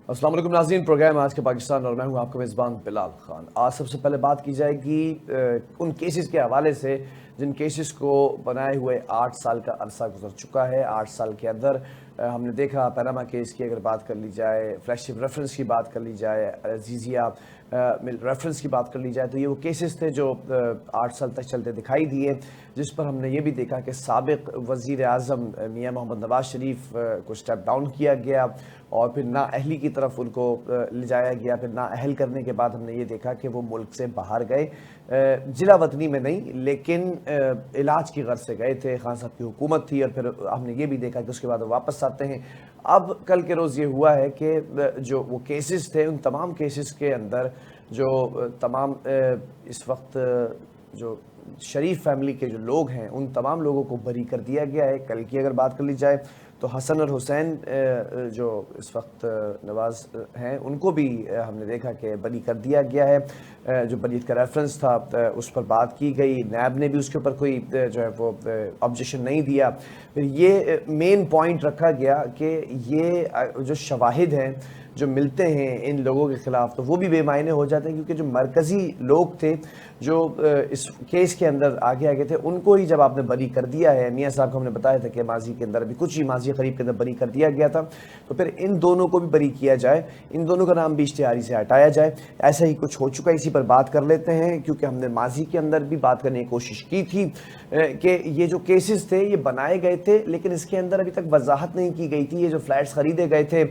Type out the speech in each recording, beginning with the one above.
السلام علیکم ناظرین، پروگرام آج کے پاکستان اور میں ہوں آپ کا میزبان بلال خان۔ آج سب سے پہلے بات کی جائے گی ان کیسز کے حوالے سے جن کیسز کو بنائے ہوئے 8 سال کا عرصہ گزر چکا ہے۔ 8 سال کے اندر ہم نے دیکھا پیناما کیس کی اگر بات کر لی جائے، فلیش شپ ریفرنس کی بات کر لی جائے، عزیزیہ ریفرنس کی بات کر لی جائے، تو یہ وہ کیسز تھے جو 8 سال تک چلتے دکھائی دیے، جس پر ہم نے یہ بھی دیکھا کہ سابق وزیر اعظم میاں محمد نواز شریف کو اسٹیپ ڈاؤن کیا گیا اور پھر نااہلی کی طرف ان کو لے جایا گیا۔ پھر نااہل کرنے کے بعد ہم نے یہ دیکھا کہ وہ ملک سے باہر گئے، جلا وطنی میں نہیں لیکن علاج کی غرض سے گئے تھے۔ خان صاحب کی حکومت تھی اور پھر ہم نے یہ بھی دیکھا کہ اس کے بعد وہ واپس آتے ہیں۔ اب کل کے روز یہ ہوا ہے کہ جو وہ کیسز تھے ان تمام کیسز کے اندر جو تمام اس وقت جو شریف فیملی کے جو لوگ ہیں ان تمام لوگوں کو بری کر دیا گیا ہے۔ کل کی اگر بات کر لی جائے تو حسن اور حسین جو اس وقت نواز ہیں ان کو بھی ہم نے دیکھا کہ بری کر دیا گیا ہے۔ جو بریت کا ریفرنس تھا اس پر بات کی گئی، نیب نے بھی اس کے اوپر کوئی جو ہے وہ آبجیکشن نہیں دیا۔ پھر یہ مین پوائنٹ رکھا گیا کہ یہ جو شواہد ہیں جو ملتے ہیں ان لوگوں کے خلاف تو وہ بھی بے معنی ہو جاتے ہیں، کیونکہ جو مرکزی لوگ تھے جو اس کیس کے اندر آگے تھے ان کو ہی جب آپ نے بری کر دیا ہے، میاں صاحب کو ہم نے بتایا تھا کہ ماضی کے اندر بھی کچھ ہی ماضی قریب کے اندر بری کر دیا گیا تھا، تو پھر ان دونوں کو بھی بری کیا جائے، ان دونوں کا نام بھی اشتہاری سے ہٹایا جائے۔ ایسا ہی کچھ ہو چکا ہے، اسی پر بات کر لیتے ہیں کیونکہ ہم نے ماضی کے اندر بھی بات کرنے کی کوشش کی تھی کہ یہ جو کیسز تھے یہ بنائے گئے تھے لیکن اس کے اندر ابھی تک وضاحت نہیں کی گئی تھی۔ یہ جو فلیٹس خریدے گئے تھے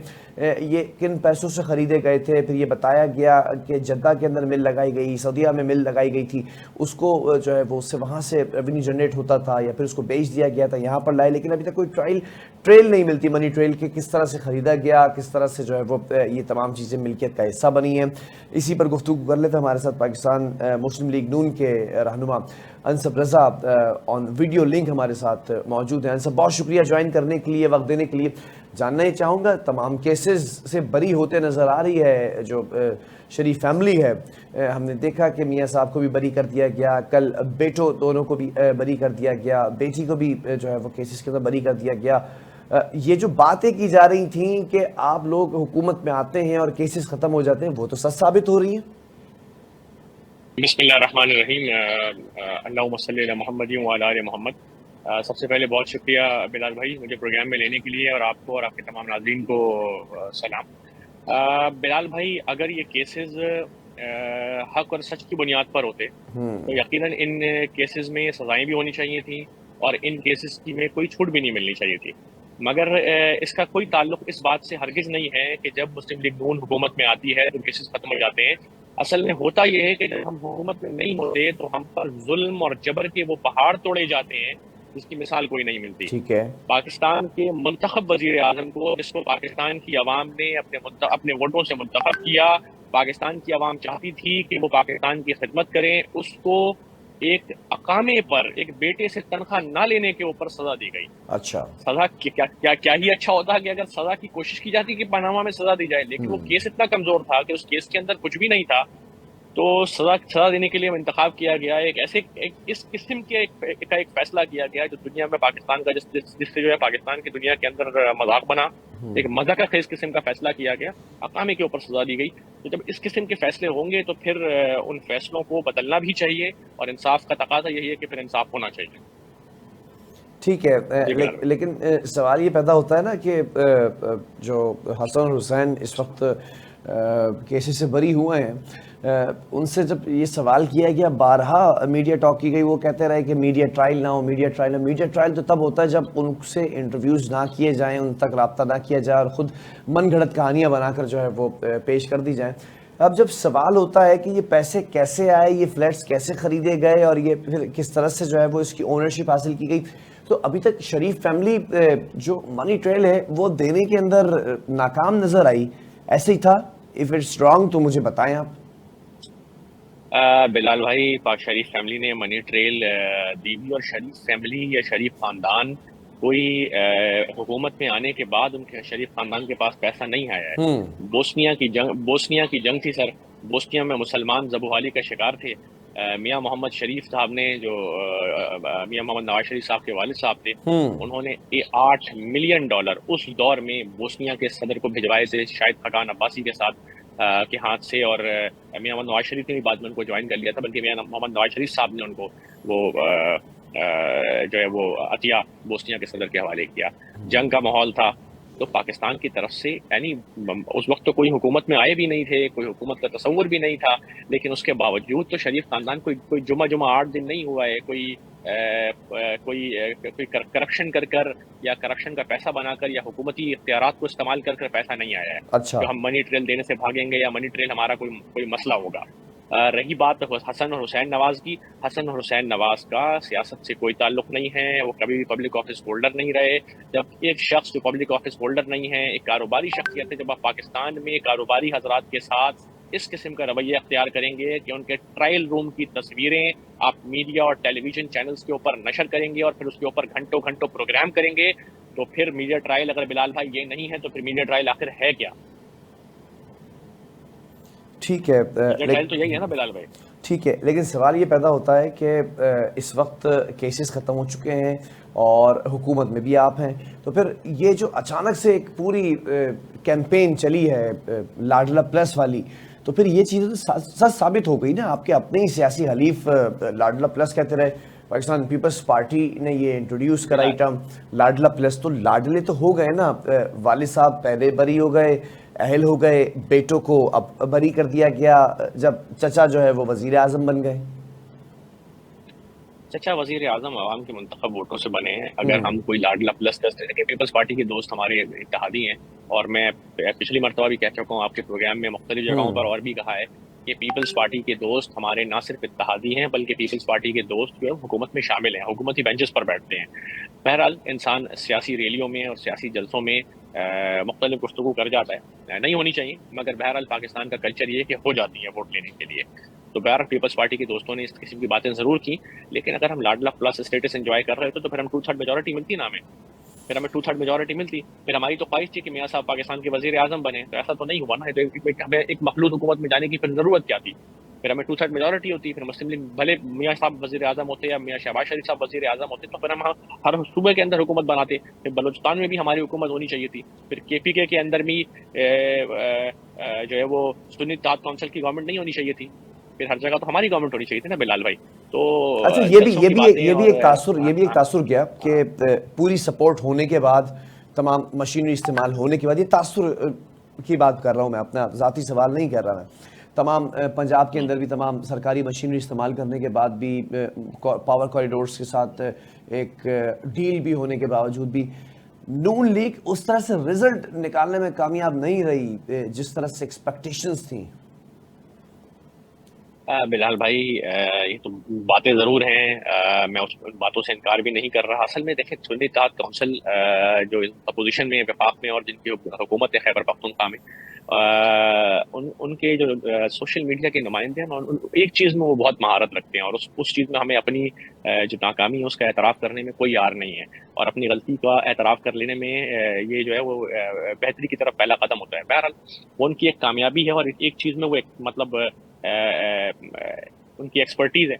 یہ کن پیسوں سے خریدے گئے تھے، پھر یہ بتایا گیا کہ جدہ کے اندر مل لگائی گئی، سعودیہ میں مل لگائی گئی تھی، اس کو جو ہے وہ اس سے وہاں سے ریونیو جنریٹ ہوتا تھا یا پھر اس کو بیچ دیا گیا تھا یہاں پر لائے، لیکن ابھی تک کوئی ٹریل نہیں ملتی منی ٹریل کے کس طرح سے خریدا گیا، کس طرح سے جو ہے وہ یہ تمام چیزیں ملکیت کا حصہ بنی ہیں۔ اسی پر گفتگو کر لیتے ہیں، ہمارے ساتھ پاکستان مسلم لیگ نون کے رہنما انصب رضا آن ویڈیو لنک ہمارے ساتھ موجود ہیں۔ انصب بہت شکریہ جوائن کرنے کے لیے، وقت دینے کے لیے۔ جاننا ہی چاہوں گا تمام کیسز سے بری ہوتے نظر آ رہی ہے جو شریف فیملی ہے، ہم نے دیکھا کہ میاں صاحب کو بھی بری کر دیا گیا، کل بیٹوں دونوں کو بھی بری کر دیا گیا، بیٹی کو بھی جو ہے وہ کیسز کے اندر بری کر دیا گیا۔ یہ جو باتیں کی جا رہی تھیں کہ آپ لوگ حکومت میں آتے ہیں اور کیسز ختم ہو جاتے ہیں، وہ تو سچ ثابت ہو رہی ہیں۔ بسم اللہ الرحمن الرحیم، اللہم صلی علی محمد وعلی آل محمد۔ سب سے پہلے بہت شکریہ بلال بھائی مجھے پروگرام میں لینے کے لیے، اور آپ کو اور آپ کے تمام ناظرین کو سلام۔ بلال بھائی، اگر یہ کیسز حق اور سچ کی بنیاد پر ہوتے تو یقیناً ان کیسز میں سزائیں بھی ہونی چاہیے تھیں اور ان کیسز کی میں کوئی چھوٹ بھی نہیں ملنی چاہیے تھی، مگر اس کا کوئی تعلق اس بات سے ہرگز نہیں ہے کہ جب مسلم لیگ نون حکومت میں آتی ہے تو کیسز ختم ہو جاتے ہیں۔ اصل میں ہوتا یہ ہے کہ جب ہم حکومت میں نہیں ہوتے تو ہم پر ظلم اور جبر کے وہ پہاڑ توڑے جاتے ہیں جس کی مثال کوئی نہیں ملتی۔ ٹھیک ہے، پاکستان کے منتخب وزیر اعظم کو، جس کو پاکستان کی عوام نے اپنے ووٹوں سے منتخب کیا، پاکستان کی عوام چاہتی تھی کہ وہ پاکستان کی خدمت کریں، اس کو ایک اقامے پر ایک بیٹے سے تنخواہ نہ لینے کے اوپر سزا دی گئی۔ اچھا، سزا کیا ہی اچھا ہوتا کہ اگر سزا کی کوشش کی جاتی کہ پاناما میں سزا دی جائے، لیکن وہ کیس اتنا کمزور تھا کہ اس کیس کے اندر کچھ بھی نہیں تھا، تو سزا دینے کے لیے انتخاب کیا گیا۔ اس قسم کے ایک فیصلہ کیا گیا جو دنیا میں پاکستان کا جس سے جو ہے پاکستان کی دنیا کے اندر مذاق بنا، ایک مذاق خیز قسم کا فیصلہ کیا گیا، اقامے کے اوپر سزا دی گئی۔ تو جب اس قسم کے فیصلے ہوں گے تو پھر ان فیصلوں کو بدلنا بھی چاہیے، اور انصاف کا تقاضا یہی ہے کہ پھر انصاف ہونا چاہیے۔ ٹھیک ہے، لیکن سوال یہ پیدا ہوتا ہے نا کہ جو حسن اور حسین اس وقت کیسز سے بری ہوئے ہیں، ان سے جب یہ سوال کیا گیا، بارہا میڈیا ٹاک کی گئی، وہ کہتے رہے کہ میڈیا ٹرائل نہ ہو، میڈیا ٹرائل نہ ہو۔ میڈیا ٹرائل تو تب ہوتا ہے جب ان سے انٹرویوز نہ کیے جائیں، ان تک رابطہ نہ کیا جائے اور خود من گھڑت کہانیاں بنا کر جو ہے وہ پیش کر دی جائیں۔ اب جب سوال ہوتا ہے کہ یہ پیسے کیسے آئے، یہ فلیٹس کیسے خریدے گئے اور یہ پھر کس طرح سے جو ہے وہ اس کی اونرشپ حاصل کی گئی، تو ابھی تک شریف فیملی جو منی ٹریل ہے وہ دینے کے اندر ناکام نظر آئی، ایسے ہی تھا؟ اف اٹس رانگ تو مجھے بتائیں آپ۔ بلال بھائی، پاک شریف فیملی نے منی ٹریل دی بھی، اور شریف فیملی یا شریف خاندان کوئی حکومت میں آنے کے بعد ان کے شریف خاندان کے پاس پیسہ نہیں آیا ہے۔ بوسنیا کی جنگ تھی سر، بوسنیا میں مسلمان ذبح حالی کا شکار تھے، میاں محمد شریف صاحب نے جو میاں محمد نواز شریف صاحب کے والد صاحب تھے، انہوں نے $8 ملین اس دور میں بوسنیا کے صدر کو بھجوائے تھے، شاید حقان عباسی کے ساتھ کے ہاتھ سے، اور میاں محمد نواز شریف نے بھی بعد میں ان کو جوائن کر لیا تھا، بلکہ میاں محمد نواز شریف صاحب نے ان کو وہ جو ہے وہ عطیہ بوسنیا کے صدر کے حوالے کیا۔ جنگ کا ماحول تھا، تو پاکستان کی طرف سے یعنی اس وقت تو کوئی حکومت میں آئے بھی نہیں تھے، کوئی حکومت کا تصور بھی نہیں تھا، لیکن اس کے باوجود تو شریف خاندان کوئی جمعہ 8 دن نہیں ہوا ہے، کوئی کرپشن کر یا کرپشن کا پیسہ بنا کر یا حکومتی اختیارات کو استعمال کر پیسہ نہیں آیا ہے اچھا جو ہم منی ٹریل دینے سے بھاگیں گے یا منی ٹریل ہمارا کوئی مسئلہ ہوگا۔ رہی بات حسن اور حسین نواز کی، حسن اور حسین نواز کا سیاست سے کوئی تعلق نہیں ہے، وہ کبھی بھی پبلک آفس ہولڈر نہیں رہے۔ جب ایک شخص جو پبلک آفس ہولڈر نہیں ہے، ایک کاروباری شخصیت ہے، جب آپ پاکستان میں کاروباری حضرات کے ساتھ اس قسم کا رویہ اختیار کریں گے کہ ان کے ٹرائل روم کی تصویریں آپ میڈیا اور ٹیلی ویژن چینلز کے اوپر نشر کریں گے اور پھر اس کے اوپر گھنٹوں گھنٹوں پروگرام کریں گے، تو پھر میڈیا ٹرائل اگر بلال بھائی یہ نہیں ہے تو پھر میڈیا ٹرائل آخر ہے کیا؟ ٹھیک ہے، میڈیا ٹرائل تو یہی ہے نا بلال بھائی۔ ٹھیک ہے، لیکن سوال یہ پیدا ہوتا ہے کہ اس وقت کیسز ختم ہو چکے ہیں اور حکومت میں بھی آپ ہیں، تو پھر یہ جو اچانک سے ایک پوری کیمپین چلی ہے لاڈلا پلس والی، تو پھر یہ چیزیں تو سچ ثابت ہو گئی نا۔ آپ کے اپنے ہی سیاسی حلیف لاڈلا پلس کہتے رہے، پاکستان پیپلز پارٹی نے یہ انٹروڈیوس کرائی ٹرم لاڈلا پلس، تو لاڈلے تو ہو گئے نا، والد صاحب پہلے بری ہو گئے، اہل ہو گئے، بیٹوں کو اب بری کر دیا گیا جب چچا جو ہے وہ وزیر اعظم بن گئے۔ چچا وزیر اعظم عوام کے منتخب ووٹوں سے بنے ہیں۔ اگر ہم کوئی لاڈلا پلس کہ پیپلز پارٹی کے دوست ہمارے اتحادی ہیں، اور میں پچھلی مرتبہ بھی کہہ چکا ہوں آپ کے پروگرام میں مختلف جگہوں پر اور بھی کہا ہے کہ پیپلز پارٹی کے دوست ہمارے نہ صرف اتحادی ہیں بلکہ پیپلز پارٹی کے دوست جو ہے حکومت میں شامل ہیں، حکومتی بینچز پر بیٹھتے ہیں۔ بہرحال انسان سیاسی ریلیوں میں اور سیاسی جلسوں میں مختلف گفتگو کر جاتا ہے، نہیں ہونی چاہیے، مگر بہرحال پاکستان کا کلچر یہ ہے کہ ہو جاتی ہے ووٹ لینے کے لیے۔ تو بہرحال پیپلز پارٹی کے دوستوں نے اس قسم کی باتیں ضرور کی، لیکن اگر ہم لاڈلا پلس اسٹیٹس انجوائے کر رہے تھے تو پھر ہم 2/3 میجورٹی ملتی نا ہمیں، پھر ہمیں 2/3 میجورٹی ملتی، پھر ہماری تو خواہش تھی کہ میاں صاحب پاکستان کے وزیر اعظم بنے، تو ایسا تو نہیں ہوا نا، ہمیں ایک مخلوط حکومت میں جانے کی پھر ضرورت کیا تھی؟ پھر ہمیں 2/3 میجورٹی ہوتی، پھر مسلم لیگ بھلے میاں صاحب وزیر اعظم ہوتے یا میاں شہباز شریف صاحب وزیر اعظم ہوتے تو پھر ہم ہر صوبے کے اندر حکومت بناتے، پھر بلوچستان میں بھی ہماری حکومت ہونی چاہیے تھی، پھر KPK کے اندر بھی جو ہے وہ سنی اتحاد کونسل کی گورنمنٹ نہیں ہونی چاہیے تھی، پھر ہر جگہ تو ہماری گورنمنٹ ہونی چاہیے تھی نا بلال بھائی۔ تو اچھا یہ بھی ایک تاثر گیا کہ پوری سپورٹ ہونے کے بعد، تمام مشینری استعمال ہونے کے بعد، یہ تاثر کی بات کر رہا ہوں میں، اپنا ذاتی سوال نہیں کر رہا میں، تمام پنجاب کے اندر بھی تمام سرکاری مشینری استعمال کرنے کے بعد بھی، پاور کوریڈورز کے ساتھ ایک ڈیل بھی ہونے کے باوجود بھی، نون لیگ اس طرح سے رزلٹ نکالنے میں کامیاب نہیں رہی جس طرح سے ایکسپیکٹیشنز تھیں۔ بلال بھائی یہ تو باتیں ضرور ہیں، میں اس باتوں سے انکار بھی نہیں کر رہا۔ اصل میں دیکھیں سنی اتحاد کونسل جو اپوزیشن میں وفاق میں اور جن کی حکومت ہے خیبر پختونخوا میں، ان کے جو سوشل میڈیا کے نمائندے ہیں ایک چیز میں وہ بہت مہارت رکھتے ہیں، اور اس چیز میں ہمیں اپنی جو ناکامی ہے اس کا اعتراف کرنے میں کوئی یار نہیں ہے، اور اپنی غلطی کا اعتراف کر لینے میں یہ جو ہے وہ بہتری کی طرف پہلا قدم ہوتا ہے۔ بہرحال وہ ان کی ایک کامیابی ہے، اور ایک چیز میں وہ ایک مطلب ان کی ایکسپرٹیز ہے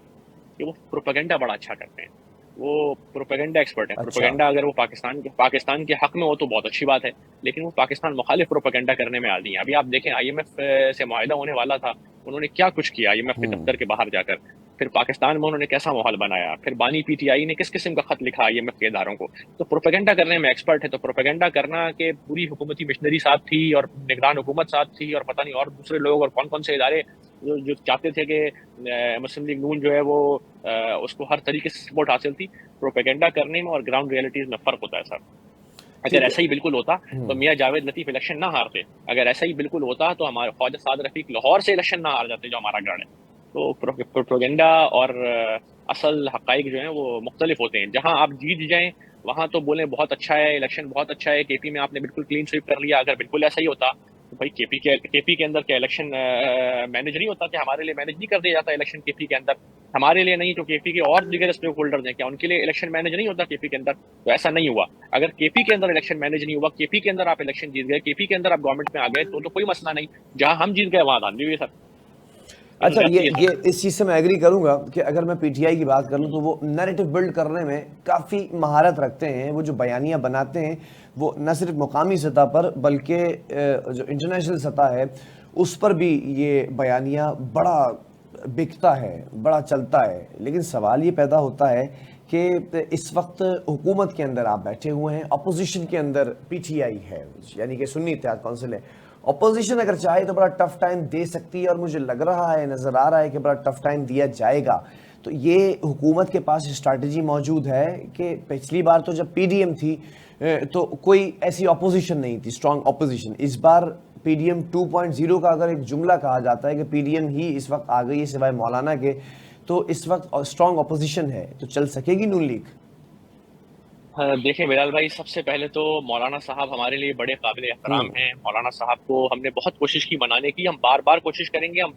کہ وہ پروپیگنڈا بڑا اچھا کرتے ہیں، وہ پروپیگنڈا ایکسپرٹ ہے۔ پروپیگنڈا اگر وہ پاکستان کے حق میں ہو تو بہت اچھی بات ہے، لیکن وہ پاکستان مخالف پروپیگنڈا کرنے میں عادی ہیں۔ ابھی آپ دیکھیں IMF سے معاہدہ ہونے والا تھا، انہوں نے کیا کچھ کیا IMF کے دفتر کے باہر جا کر، پھر پاکستان میں انہوں نے کیسا ماحول بنایا، پھر بانی PTI نے کس قسم کا خط لکھا IMF کے اداروں کو۔ تو پروپیگنڈا کرنے میں ایکسپرٹ ہے، تو پروپیگنڈا کرنا کہ پوری حکومتی مشنری ساتھ تھی اور نگران حکومت ساتھ تھی اور پتہ نہیں اور دوسرے لوگ اور کون کون سے ادارے جو چاہتے تھے کہ مسلم لیگ نون جو ہے وہ اس کو ہر طریقے سے سپورٹ حاصل تھی۔ پروپیگنڈا کرنے میں اور گراؤنڈ ریئلٹیز میں فرق ہوتا ہے سر۔ اگر ایسا ہی بالکل ہوتا تو میاں جاوید لطیف الیکشن نہ ہارتے، اگر ایسا ہی بالکل ہوتا تو ہمارے خواجہ سعد رفیق لاہور سے الیکشن نہ ہار جاتے جو ہمارا گڑھ ہے۔ تو پروپیگنڈا اور اصل حقائق جو ہیں وہ مختلف ہوتے ہیں۔ جہاں آپ جیت جائیں وہاں تو بولیں بہت اچھا ہے، الیکشن بہت اچھا ہے، KP میں آپ نے بالکل کلین سویپ کر لیا۔ اگر بالکل ایسا ہی ہوتا تو بھائی KP کے اندر کیا الیکشن مینیج نہیں ہوتا؟ کہ ہمارے لیے مینیج نہیں کر دیا جاتا الیکشن KP کے اندر؟ ہمارے لیے نہیں تو KP کے اور دیگر اسٹیک ہولڈرز ہیں، کیا ان کے لیے الیکشن مینیج نہیں ہوتا KP کے اندر؟ تو ایسا نہیں ہوا۔ اگر KP کے اندر الیکشن مینیج نہیں ہوا، KP کے اندر آپ الیکشن جیت گئے، KP کے اندر آپ گورنمنٹ میں آ گئے تو کوئی مسئلہ نہیں، جہاں ہم جیت گئے وہاں دھاندلی ہوئی سر۔ اچھا لیکن یہ اس چیز سے میں ایگری کروں گا کہ اگر میں پی ٹی آئی کی بات کر لوں تو وہ نیریٹو بلڈ کرنے میں کافی مہارت رکھتے ہیں. وہ جو بیانیہ بناتے ہیں وہ نہ صرف مقامی سطح پر بلکہ جو انٹرنیشنل سطح ہے اس پر بھی یہ بیانیہ بڑا بکتا ہے, بڑا چلتا ہے. لیکن سوال یہ پیدا ہوتا ہے کہ اس وقت حکومت کے اندر آپ بیٹھے ہوئے ہیں, اپوزیشن کے اندر پی ٹی آئی ہے یعنی کہ سنی اتحاد کونسل ہے. اپوزیشن اگر چاہے تو بڑا ٹف ٹائم دے سکتی ہے, اور مجھے لگ رہا ہے, نظر آ رہا ہے کہ بڑا ٹف ٹائم دیا جائے گا. تو یہ حکومت کے پاس اسٹریٹجی موجود ہے کہ پچھلی بار تو جب پی ڈی ایم تھی تو کوئی ایسی اپوزیشن نہیں تھی, اسٹرانگ اپوزیشن. اس بار پی ڈی ایم 2.0 کا اگر ایک جملہ کہا جاتا ہے کہ پی ڈی ایم ہی اس وقت آ گئی ہے سوائے مولانا کے, تو اس وقت اسٹرانگ اپوزیشن ہے, تو چل سکے گی نون لیگ؟ دیکھیں بلال بھائی, سب سے پہلے تو مولانا صاحب ہمارے لیے بڑے قابل احترام ہیں. مولانا صاحب کو ہم نے بہت کوشش کی منانے کی, ہم بار بار کوشش کریں گے, ہم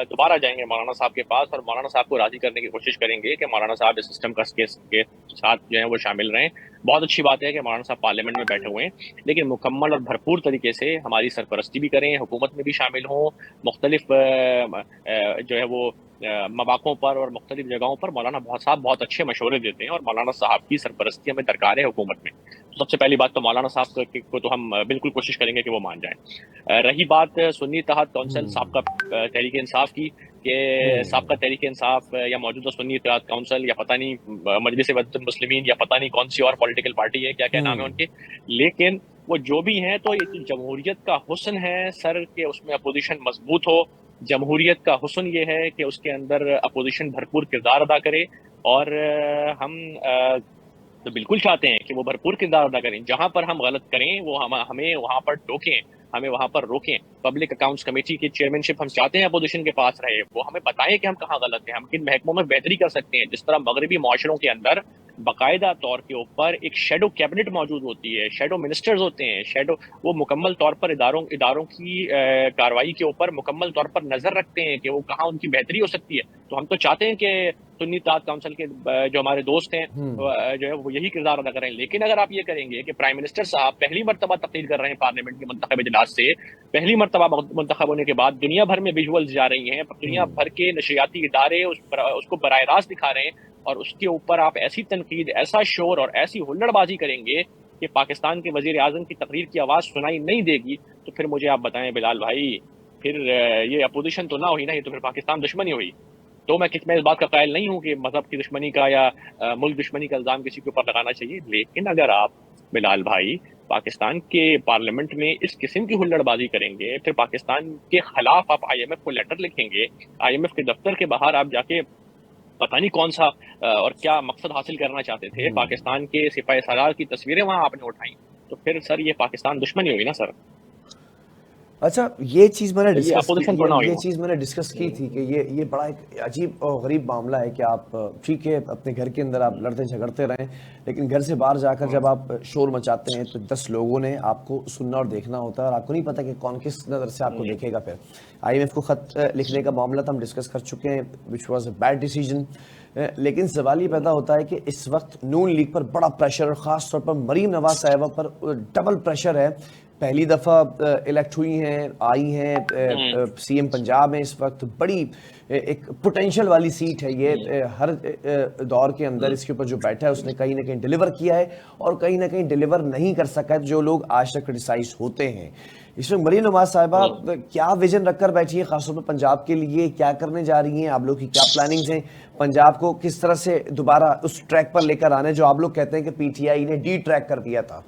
دوبارہ جائیں گے مولانا صاحب کے پاس اور مولانا صاحب کو راضی کرنے کی کوشش کریں گے کہ مولانا صاحب اس سسٹم کے ساتھ جو ہے وہ شامل رہیں. بہت اچھی بات ہے کہ مولانا صاحب پارلیمنٹ میں بیٹھے ہوئے ہیں, لیکن مکمل اور بھرپور طریقے سے ہماری سرپرستی بھی کریں, حکومت میں بھی شامل ہوں, مختلف جو ہے وہ مواقعوں پر اور مختلف جگہوں پر مولانا صاحب بہت اچھے مشورے دیتے ہیں, اور مولانا صاحب کی سرپرستی ہمیں درکار ہے حکومت میں. تو سب سے پہلی بات تو مولانا صاحب کو تو ہم بالکل کوشش کریں گے کہ وہ مان جائیں. رہی بات سنی اتحاد کونسل سابقہ تحریک انصاف کی, کہ سابقہ تحریک انصاف یا موجودہ سنی اتحاد کونسل یا پتہ نہیں مجلس وحدت المسلمین یا پتہ نہیں کون سی اور پولیٹیکل پارٹی ہے, کیا کیا نام ہے ان کے, لیکن وہ جو بھی ہیں تو یہ جمہوریت کا حسن ہے سر کہ اس میں اپوزیشن مضبوط ہو. جمہوریت کا حسن یہ ہے کہ اس کے اندر اپوزیشن بھرپور کردار ادا کرے, اور ہم تو بالکل چاہتے ہیں کہ وہ بھرپور کردار ادا کریں. جہاں پر ہم غلط کریں وہ ہمیں وہاں پر ٹوکیں, ہمیں وہاں پر روکیں. پبلک اکاؤنٹس کمیٹی کی چیئرمین شپ ہم چاہتے ہیں اپوزیشن کے پاس رہے, وہ ہمیں بتائیں کہ ہم کہاں غلط ہیں, ہم کن محکموں میں بہتری کر سکتے ہیں. جس طرح مغربی معاشروں کے اندر باقاعدہ طور کے اوپر ایک شیڈو کیبنٹ موجود ہوتی ہے, شیڈو منسٹرز ہوتے ہیں, وہ مکمل طور پر اداروں کی کارروائی کے اوپر مکمل طور پر نظر رکھتے ہیں کہ وہ کہاں ان کی بہتری ہو سکتی ہے. تو ہم تو چاہتے ہیں کہ سنی اتحاد کونسل کے جو ہمارے دوست ہیں جو ہے وہ یہی کردار ادا کریں. لیکن اگر آپ یہ کریں گے کہ پرائم منسٹر صاحب پہلی مرتبہ تقریر کر رہے ہیں پارلیمنٹ کے منتخب اجلاس سے, پہلی مرتبہ منتخب ہونے کے بعد دنیا بھر میں ویژولز جا رہی ہیں, دنیا بھر کے نشریاتی ادارے اس کو براہ راست دکھا رہے ہیں, اور اس کے اوپر آپ ایسی تنقید, ایسا شور اور ایسی ہلڑ بازی کریں گے کہ پاکستان کے وزیر اعظم کی تقریر کی آواز سنائی نہیں دے گی, تو پھر مجھے آپ بتائیں بلال بھائی, پھر یہ اپوزیشن تو نہ ہوئی نا, یہ تو پھر پاکستان دشمنی ہوئی. تو میں اس بات کا قائل نہیں ہوں کہ مذہب کی دشمنی کا یا ملک دشمنی کا الزام کسی کے اوپر لگانا چاہیے, لیکن اگر آپ بلال بھائی پاکستان کے پارلیمنٹ میں اس قسم کی ہلڑ بازی کریں گے, پھر پاکستان کے خلاف آپ آئی ایم ایف کو لیٹر لکھیں گے, آئی ایم ایف کے دفتر کے باہر آپ جا کے پتہ نہیں کون سا اور کیا مقصد حاصل کرنا چاہتے تھے, پاکستان کے سپاہ سالار کی تصویریں وہاں آپ نے اٹھائیں, تو پھر سر یہ پاکستان دشمنی ہوئی نا سر. اچھا یہ چیز میں نے یہ ڈسکس اپوزیشن تھوڑا ہوئی یہ وہ. چیز میں نے ڈسکس کی تھی کہ یہ بڑا ایک عجیب اور غریب معاملہ ہے کہ آپ ٹھیک ہے اپنے گھر کے اندر آپ لڑتے جھگڑتے رہیں, لیکن گھر سے باہر جا کر جب آپ شور مچاتے ہیں تو 10 لوگوں نے آپ کو سننا اور دیکھنا ہوتا ہے, اور آپ کو نہیں پتا کہ کون کس نظر سے آپ کو دیکھے گا. پھر آئی ایم ایف کو خط لکھنے کا معاملہ تو ہم ڈسکس کر چکے ہیں, which was a bad decision. لیکن سوال یہ پیدا ہوتا ہے کہ اس وقت نون لیگ پر بڑا پریشر, اور خاص طور پر مریم نواز صاحبہ پر ڈبل پریشر ہے. پہلی دفعہ الیکٹ ہوئی ہیں, آئی ہیں, سی ایم پنجاب میں اس وقت, بڑی ایک پوٹینشیل والی سیٹ ہے یہ. ہر دور کے اندر اس کے اوپر جو بیٹھا ہے اس نے کہیں نہ کہیں ڈیلیور کیا ہے, اور کہیں نہ کہیں ڈیلیور نہیں کر سکا ہے جو لوگ آج تک کرٹیسائز ہوتے ہیں. اس میں مریم نواز صاحبہ کیا ویژن رکھ کر بیٹھی ہے خاص طور پر پنجاب کے لیے, کیا کرنے جا رہی ہیں, آپ لوگ کی کیا پلاننگز ہیں, پنجاب کو کس طرح سے دوبارہ اس ٹریک پر لے کر آنے جو آپ لوگ کہتے ہیں کہ پی ٹی آئی نے ڈی ٹریک کر دیا تھا؟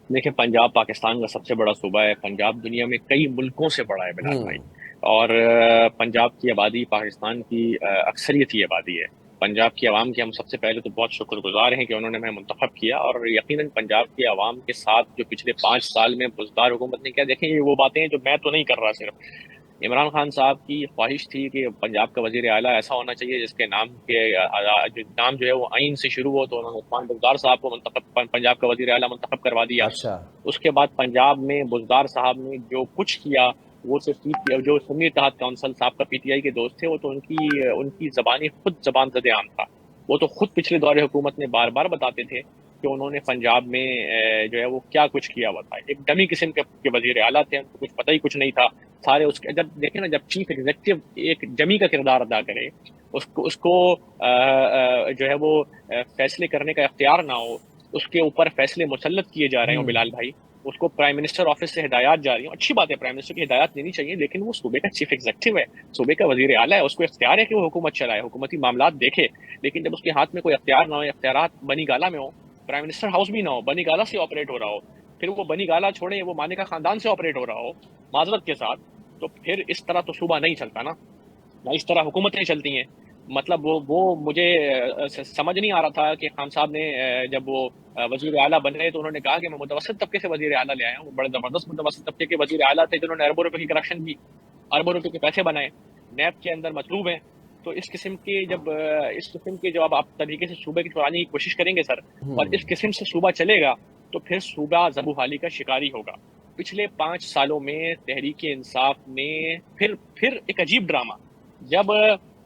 دیکھیں پنجاب پاکستان کا سب سے بڑا صوبہ ہے, پنجاب دنیا میں کئی ملکوں سے بڑا ہے بلال بھائی, اور پنجاب کی آبادی پاکستان کی اکثریتی آبادی ہے. پنجاب کی عوام کے ہم سب سے پہلے تو بہت شکر گزار ہیں کہ انہوں نے ہمیں منتخب کیا, اور یقیناً پنجاب کی عوام کے ساتھ جو پچھلے 5 سال میں بزدار حکومت نے کیا, دیکھیں یہ وہ باتیں جو میں تو نہیں کر رہا, صرف عمران خان صاحب کی خواہش تھی کہ پنجاب کا وزیر اعلیٰ ایسا ہونا چاہیے جس کے نام جو ہے وہ آئین سے شروع ہو, تو انہوں نے عثمان بزدار صاحب کو پنجاب کا وزیر اعلیٰ منتخب کروا دیا. اچھا, اس کے بعد پنجاب میں بزدار صاحب نے جو کچھ کیا, وہ جو سنی اتحاد کونسل صاحب کا پی ٹی آئی کے دوست تھے, وہ تو ان کی زبانی خود زبان زد عام تھا. وہ تو خود پچھلے دور حکومت میں بار بار بتاتے تھے کہ انہوں نے پنجاب میں جو ہے وہ کیا کچھ کیا ہوا تھا. ایک ڈمی قسم کے وزیر اعلیٰ تھے, ان کو کچھ پتہ ہی کچھ نہیں تھا. سارے اس کے جب دیکھیں نا، جب چیف ایگزیکٹو ایک جمی کا کردار ادا کرے، اس کو جو ہے وہ فیصلے کرنے کا اختیار نہ ہو، اس کے اوپر فیصلے مسلط کیے جا رہے ہوں بلال بھائی، اس کو پرائم منسٹر آفس سے ہدایات جاری ہوں، اچھی بات ہے، پرائم منسٹر کی ہدایات لینی چاہیے، لیکن وہ صوبے کا چیف ایگزیکٹو ہے، صوبے کا وزیر اعلیٰ ہے، اس کو اختیار ہے کہ وہ حکومت چلائے، حکومتی معاملات دیکھے، لیکن جب اس کے ہاتھ میں کوئی اختیار نہ ہو، اختیارات بنی گالہ میں ہو، پرائم منسٹر ہاؤس بھی نہ ہو، بنی گالہ سے آپریٹ ہو رہا ہو، پھر وہ بنی گالہ چھوڑے وہ مانیکا خاندان سے آپریٹ ہو رہا ہو معذرت کے ساتھ، تو پھر اس طرح تو صوبہ نہیں چلتا نا، نہ اس طرح حکومتیں چلتی ہیں۔ مطلب وہ مجھے سمجھ نہیں آ رہا تھا کہ خان صاحب نے جب وہ وزیر اعلیٰ بنے تو انہوں نے کہا کہ میں متوسط طبقے سے وزیر اعلیٰ لے آیا ہوں، بڑے زبردست متوسط طبقے کے وزیر اعلیٰ تھے جنہوں نے اربوں روپے کی کرپشن کی، اربوں روپے کے پیسے بنائے، نیب کے اندر مطلوب ہیں۔ تو اس قسم کے جب آپ طریقے سے صوبے کی چلانے کی کوشش کریں گے سر، اور اس قسم سے صوبہ چلے گا تو پھر صوبہ زبو حالی کا شکاری ہوگا۔ پچھلے 5 سالوں میں تحریک انصاف نے پھر ایک عجیب ڈرامہ، جب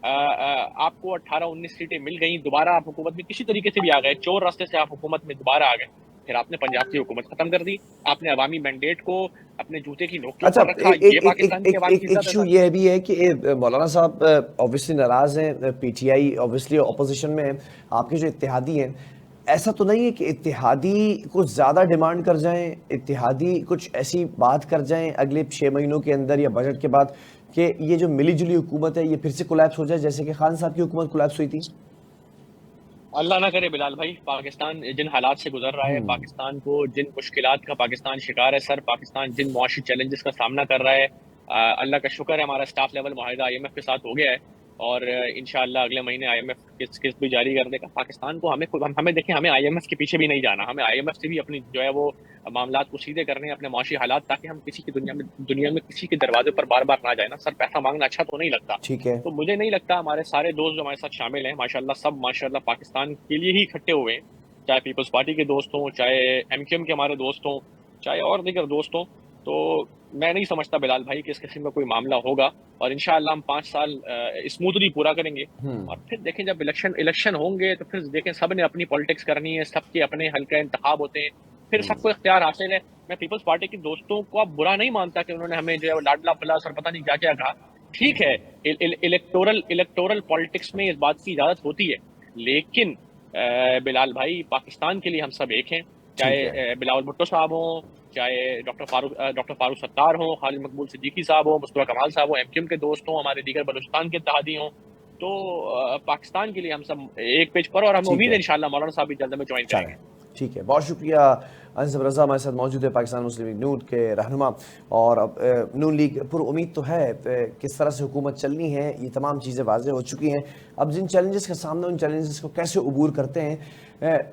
آپ کو 18-19 سیٹیں مل گئیں، دوبارہ آپ حکومت میں کسی طریقے سے بھی آ گئے، چور راستے سے آپ حکومت میں دوبارہ آ گئے، پھر آپ نے پنجاب کی حکومت ختم کر دی، آپ نے عوامی مینڈیٹ کو اپنے جوتے کی نوک کے اچھا، اوپر رکھا۔ یہ پاکستان کی عوام کی عزت ہے ایشو سر۔ یہ بھی ہے کہ مولانا صاحب اوبیسلی ناراض ہیں، P T I obviously opposition میں ہے، آپ کے جو اتحادی ہیں، ایسا تو نہیں ہے کہ اتحادی کچھ زیادہ ڈیمانڈ کر جائیں، اتحادی کچھ ایسی بات کر جائیں اگلے 6 مہینوں کے اندر یا بجٹ کے بعد کہ یہ جو ملی جلی حکومت ہے یہ پھر سے کولیپس ہو جائے جیسے کہ خان صاحب کی حکومت کولیپس ہوئی تھی؟ اللہ نہ کرے بلال بھائی، پاکستان جن حالات سے گزر رہا ہے، پاکستان کو جن مشکلات کا پاکستان شکار ہے سر، پاکستان جن معاشی چیلنجز کا سامنا کر رہا ہے، اللہ کا شکر ہے ہمارا اسٹاف لیول معاہدہ آئی ایم ایف کے ساتھ ہو گیا ہے، اور انشاءاللہ اگلے مہینے آئی ایم ایف قسط بھی جاری کر دے گا پاکستان کو۔ ہمیں دیکھیں، ہمیں آئی ایم ایف کے پیچھے بھی نہیں جانا، ہمیں آئی ایم ایف سے بھی اپنی جو ہے وہ معاملات کو سیدھے کرنے ہیں، اپنے معاشی حالات، تاکہ ہم کسی کی دنیا میں کسی کے دروازے پر بار بار نہ جائیں نا سر۔ پیسہ مانگنا اچھا تو نہیں لگتا، ٹھیک ہے، تو مجھے نہیں لگتا ہمارے سارے دوست جو ہمارے ساتھ شامل ہیں ماشاءاللہ، سب ماشاءاللہ پاکستان کے لیے ہی اکٹھے ہوئے ہیں، چاہے پیپلز پارٹی کے دوست ہوں، چاہے ایم کیو ایم کے ہمارے دوست ہوں، چاہے اور دیگر دوست ہوں۔ تو میں نہیں سمجھتا بلال بھائی کہ اس قسم کا کوئی معاملہ ہوگا، اور انشاءاللہ ہم 5 سال اسموتھلی پورا کریں گے، اور پھر دیکھیں جب الیکشن ہوں گے تو پھر دیکھیں سب نے اپنی پالیٹکس کرنی ہے، سب کے اپنے حلقہ انتخاب ہوتے ہیں، پھر سب کو اختیار حاصل ہے۔ میں پیپلز پارٹی کے دوستوں کو اب برا نہیں مانتا کہ انہوں نے ہمیں جو ہے لاڈلا پلاس اور پتہ نہیں کیا کیا کہا، ٹھیک ہے، الیکٹورل پالیٹکس میں اس بات کی اجازت ہوتی ہے، لیکن بلال بھائی پاکستان کے لیے ہم سب ایک ہیں، ٹھیک ہے، چاہے بلاول بھٹو صاحب ہوں، چاہے ڈاکٹر فاروق ستار ہوں، خالد مقبول صدیقی صاحب ہوں، مصطفیٰ کمال صاحب ہوں، ایم کیو ایم کے دوست ہوں، ہمارے دیگر بلوچستان کے اتحادی ہوں، تو پاکستان کے لیے ہم سب ایک پیج پر، اور ہمیں ٹھیک امید ہے ہے، انشاءاللہ مولانا صاحب بھی جلد میں جوائن کریں چلیں، گے۔ ٹھیک ہے، بہت شکریہ انصف رضا ہمارے ساتھ موجود ہے، پاکستان مسلم لیگ نون کے رہنما، اور اب نون لیگ پر امید تو ہے کس طرح سے حکومت چلنی ہے، یہ تمام چیزیں واضح ہو چکی ہیں، اب جن چیلنجز کا سامنا، ان چیلنجز کو کیسے عبور کرتے ہیں،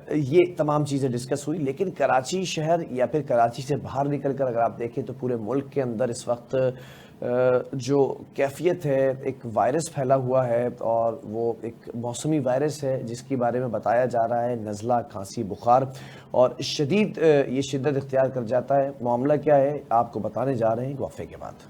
یہ تمام چیزیں ڈسکس ہوئی، لیکن کراچی شہر یا پھر کراچی سے باہر نکل کر اگر آپ دیکھیں تو پورے ملک کے اندر اس وقت جو کیفیت ہے، ایک وائرس پھیلا ہوا ہے، اور وہ ایک موسمی وائرس ہے جس کے بارے میں بتایا جا رہا ہے نزلہ، کھانسی، بخار، اور یہ شدت اختیار کر جاتا ہے۔ معاملہ کیا ہے آپ کو بتانے جا رہے ہیں وقفے کے بعد۔